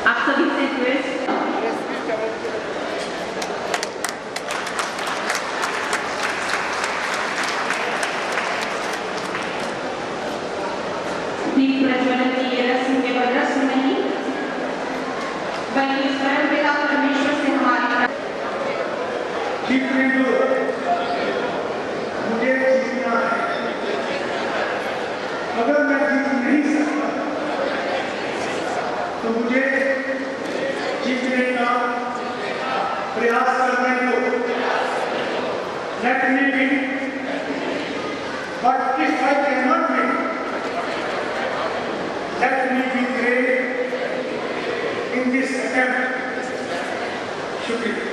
आप सभी से रिक्वेस्ट, दीप प्रज्वलन की ये रस्म केवल रस्म नहीं, बल्कि स्वयं पिता परमेश्वर से हमारी मुझे जीतना है। अगर मैं जीत नहीं सकता तो मुझे जीतने का प्रयास करने को let me win, but if I can not win, let me be great in this attempt. शुक्रिया।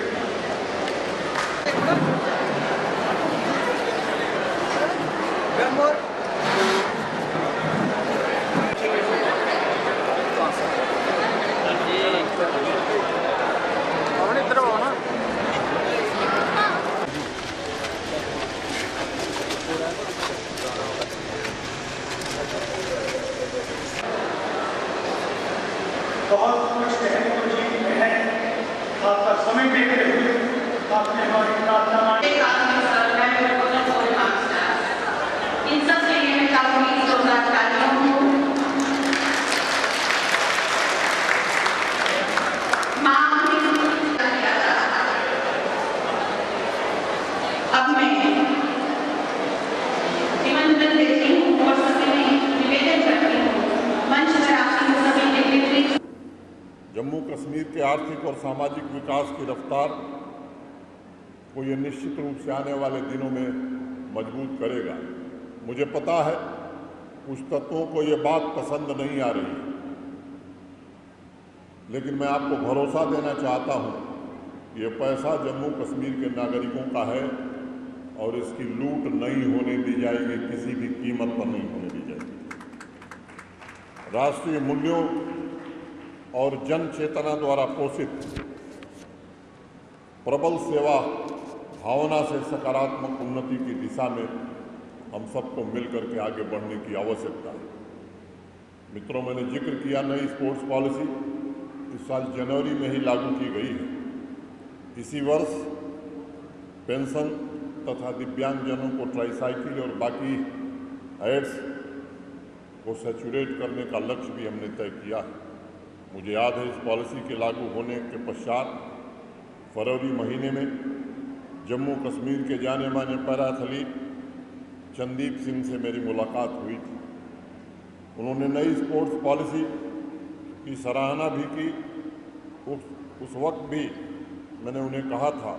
बहुत कुछ कहने को जीवन में है। आपका समय देखते हुए आपने हमारी प्रार्थना मानी। इन सब के लिए मैं चाहूंगी जोरदार तालियों को। अब मैं निमंत्रण देती हूँ और सभी में निवेदन करती हूँ, मंच पर आपकी सभी डिग्निटरी। जम्मू कश्मीर के आर्थिक और सामाजिक विकास की रफ्तार को ये निश्चित रूप से आने वाले दिनों में मजबूत करेगा। मुझे पता है कुछ तत्वों को ये बात पसंद नहीं आ रही, लेकिन मैं आपको भरोसा देना चाहता हूँ ये पैसा जम्मू कश्मीर के नागरिकों का है और इसकी लूट नहीं होने दी जाएगी, किसी भी कीमत पर नहीं होने दी जाएगी। राष्ट्रीय मूल्यों और जन चेतना द्वारा पोषित प्रबल सेवा भावना से सकारात्मक उन्नति की दिशा में हम सबको मिलकर के आगे बढ़ने की आवश्यकता है। मित्रों, मैंने जिक्र किया नई स्पोर्ट्स पॉलिसी इस साल जनवरी में ही लागू की गई है। इसी वर्ष पेंशन तथा दिव्यांगजनों को ट्राईसाइकिल और बाकी एड्स को सैचुरेट करने का लक्ष्य भी हमने तय किया है। मुझे याद है इस पॉलिसी के लागू होने के पश्चात फरवरी महीने में जम्मू कश्मीर के जाने माने पैरा एथलीट चंदीप सिंह से मेरी मुलाकात हुई थी। उन्होंने नई स्पोर्ट्स पॉलिसी की सराहना भी की। उस वक्त भी मैंने उन्हें कहा था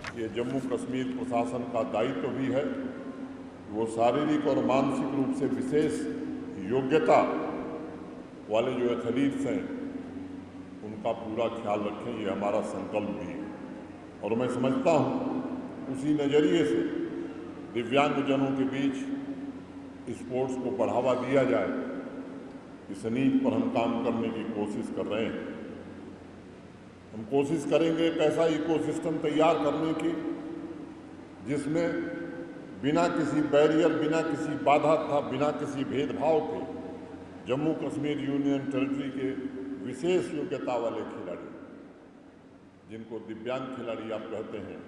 कि ये जम्मू कश्मीर प्रशासन का दायित्व भी है, वो शारीरिक और मानसिक रूप से विशेष योग्यता वाले जो एथलीट्स हैं उनका पूरा ख्याल रखें, ये हमारा संकल्प भी है। और मैं समझता हूँ उसी नज़रिए से दिव्यांगजनों के बीच स्पोर्ट्स को बढ़ावा दिया जाए, इस नीति पर हम काम करने की कोशिश कर रहे हैं। हम कोशिश करेंगे एक ऐसा इकोसिस्टम तैयार करने की जिसमें बिना किसी बैरियर, बिना किसी बाधा था, बिना किसी भेदभाव के जम्मू कश्मीर यूनियन टेरिटरी के विशेष योग्यता वाले खिलाड़ी, जिनको दिव्यांग खिलाड़ी आप कहते हैं,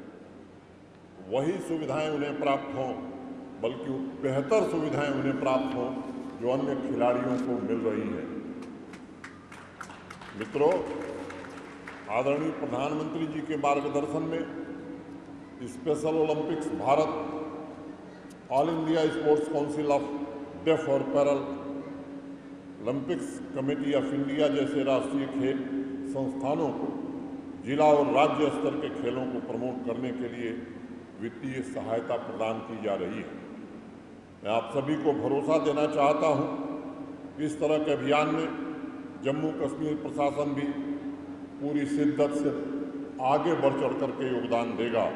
वही सुविधाएं उन्हें प्राप्त हों, बल्कि बेहतर सुविधाएं उन्हें प्राप्त हों जो अन्य खिलाड़ियों को मिल रही हैं। मित्रों, आदरणीय प्रधानमंत्री जी के मार्गदर्शन में special Olympics Bharat, all India sports council of deaf और Paralympics committee of India जैसे राष्ट्रीय खेल संस्थानों को जिला और राज्य स्तर के खेलों को प्रमोट करने के लिए वित्तीय सहायता प्रदान की जा रही है। मैं आप सभी को भरोसा देना चाहता हूं कि इस तरह के अभियान में जम्मू कश्मीर प्रशासन भी पूरी शिद्दत से आगे बढ़ चढ़ करके योगदान देगा।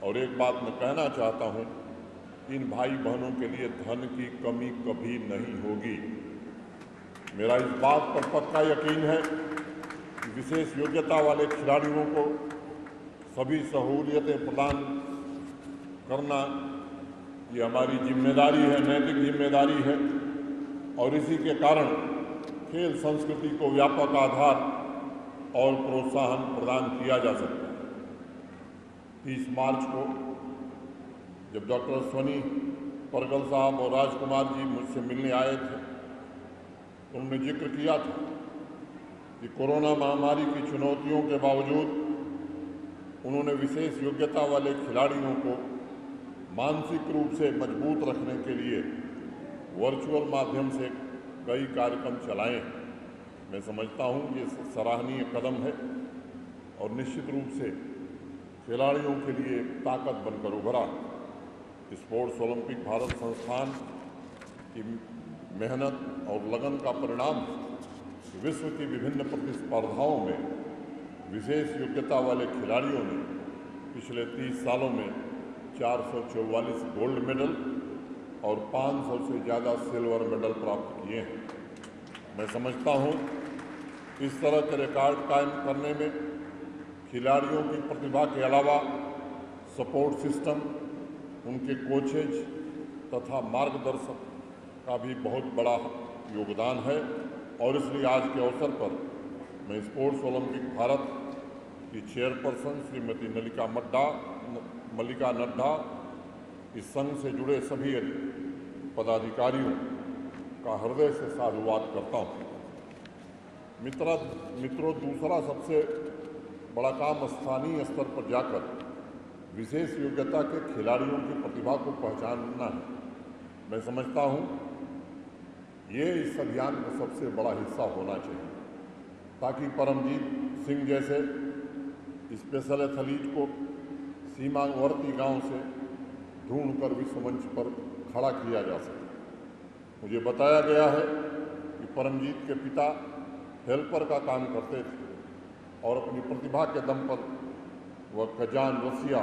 और एक बात मैं कहना चाहता हूं, इन भाई बहनों के लिए धन की कमी कभी नहीं होगी। मेरा इस बात पर पक्का यकीन है कि विशेष योग्यता वाले खिलाड़ियों को सभी सहूलियतें प्रदान करना ये हमारी जिम्मेदारी है, नैतिक जिम्मेदारी है। और इसी के कारण खेल संस्कृति को व्यापक आधार और प्रोत्साहन प्रदान किया जा सकता है। 30 मार्च को जब डॉक्टर अश्वनी परगल साहब और राजकुमार जी मुझसे मिलने आए थे तो उन्होंने जिक्र किया था कि कोरोना महामारी की चुनौतियों के बावजूद उन्होंने विशेष योग्यता वाले खिलाड़ियों को मानसिक रूप से मजबूत रखने के लिए वर्चुअल माध्यम से कई कार्यक्रम चलाए हैं। मैं समझता हूँ ये सराहनीय कदम है और निश्चित रूप से खिलाड़ियों के लिए ताकत बनकर उभरा। स्पोर्ट्स ओलंपिक भारत संस्थान की मेहनत और लगन का परिणाम विश्व की विभिन्न प्रतिस्पर्धाओं में विशेष योग्यता वाले खिलाड़ियों ने पिछले 30 सालों में 444 गोल्ड मेडल और 500 से ज़्यादा सिल्वर मेडल प्राप्त किए हैं। मैं समझता हूँ इस तरह के रिकॉर्ड कायम करने में खिलाड़ियों की प्रतिभा के अलावा सपोर्ट सिस्टम, उनके कोचेज तथा मार्गदर्शक का भी बहुत बड़ा योगदान है और इसलिए आज के अवसर पर मैं स्पोर्ट्स ओलंपिक भारत की चेयरपर्सन श्रीमती मल्लिका नड्डा, इस संघ से जुड़े सभी पदाधिकारियों का हृदय से साधुवाद करता हूँ। मित्रों, दूसरा सबसे बड़ा काम स्थानीय स्तर पर जाकर विशेष योग्यता के खिलाड़ियों की प्रतिभा को पहचानना है। मैं समझता हूँ ये इस अभियान का सबसे बड़ा हिस्सा होना चाहिए ताकि परमजीत सिंह जैसे स्पेशल एथलीट को सीमावर्ती गांव से ढूंढकर विश्व मंच पर खड़ा किया जा सके। मुझे बताया गया है कि परमजीत के पिता हेल्पर का काम करते थे और अपनी प्रतिभा के दम पर वह कजान रसिया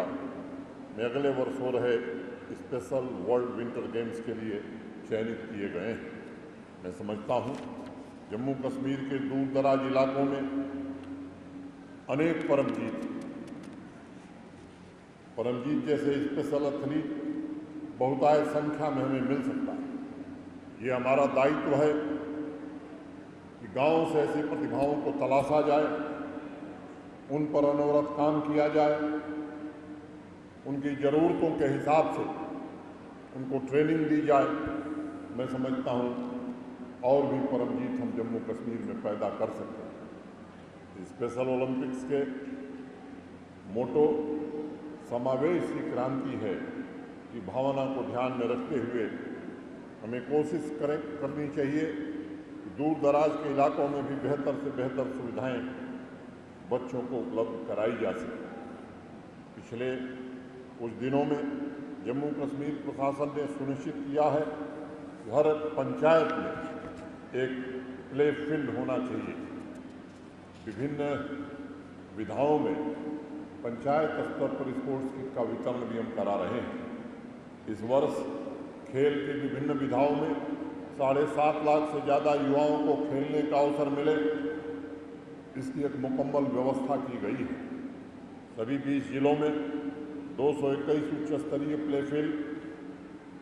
में अगले वर्ष हो रहे स्पेशल वर्ल्ड विंटर गेम्स के लिए चयनित किए गए हैं। मैं समझता हूँ जम्मू कश्मीर के दूर दराज इलाकों में अनेक परमजीत जैसे स्पेशल एथलीट बहुतायत संख्या में हमें मिल सकता है। ये हमारा दायित्व है कि गांव से ऐसी प्रतिभाओं को तलाशा जाए, उन पर अनवरत काम किया जाए, उनकी ज़रूरतों के हिसाब से उनको ट्रेनिंग दी जाए। मैं समझता हूँ और भी परमजीत हम जम्मू कश्मीर में पैदा कर सकते हैं। स्पेशल ओलंपिक्स के मोटो समावेश की क्रांति है की भावना को ध्यान में रखते हुए हमें कोशिश करनी चाहिए कि दूर दराज के इलाकों में भी बेहतर से बेहतर सुविधाएं बच्चों को उपलब्ध कराई जा सके। पिछले कुछ दिनों में जम्मू कश्मीर प्रशासन ने सुनिश्चित किया है कि हर पंचायत में एक प्ले फील्ड होना चाहिए। विभिन्न विधाओं में पंचायत स्तर पर स्पोर्ट्स किट का वितरण भी हम करा रहे हैं। इस वर्ष खेल के विभिन्न विधाओं में 7.5 लाख से ज़्यादा युवाओं को खेलने का अवसर मिले, इसकी एक मुकम्मल व्यवस्था की गई है। सभी 20 जिलों में 221 उच्च स्तरीय प्ले फील्ड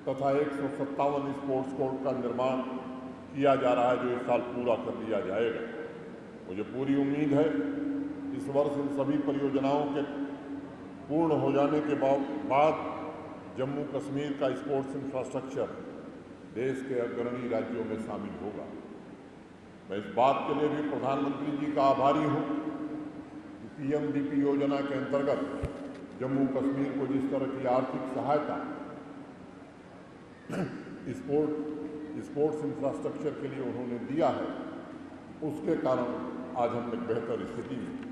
तथा 157 स्पोर्ट्स कोर्ट का निर्माण किया जा रहा है, जो इस साल पूरा कर लिया जाएगा। मुझे पूरी उम्मीद है इस वर्ष इन सभी परियोजनाओं के पूर्ण हो जाने के बाद जम्मू कश्मीर का स्पोर्ट्स इंफ्रास्ट्रक्चर देश के अग्रणी राज्यों में शामिल होगा। मैं इस बात के लिए भी प्रधानमंत्री जी का आभारी हूँ कि पीएमडीपी योजना के अंतर्गत जम्मू कश्मीर को जिस तरह की आर्थिक सहायता स्पोर्ट्स इंफ्रास्ट्रक्चर के लिए उन्होंने दिया है, उसके कारण आज हम एक बेहतर स्थिति में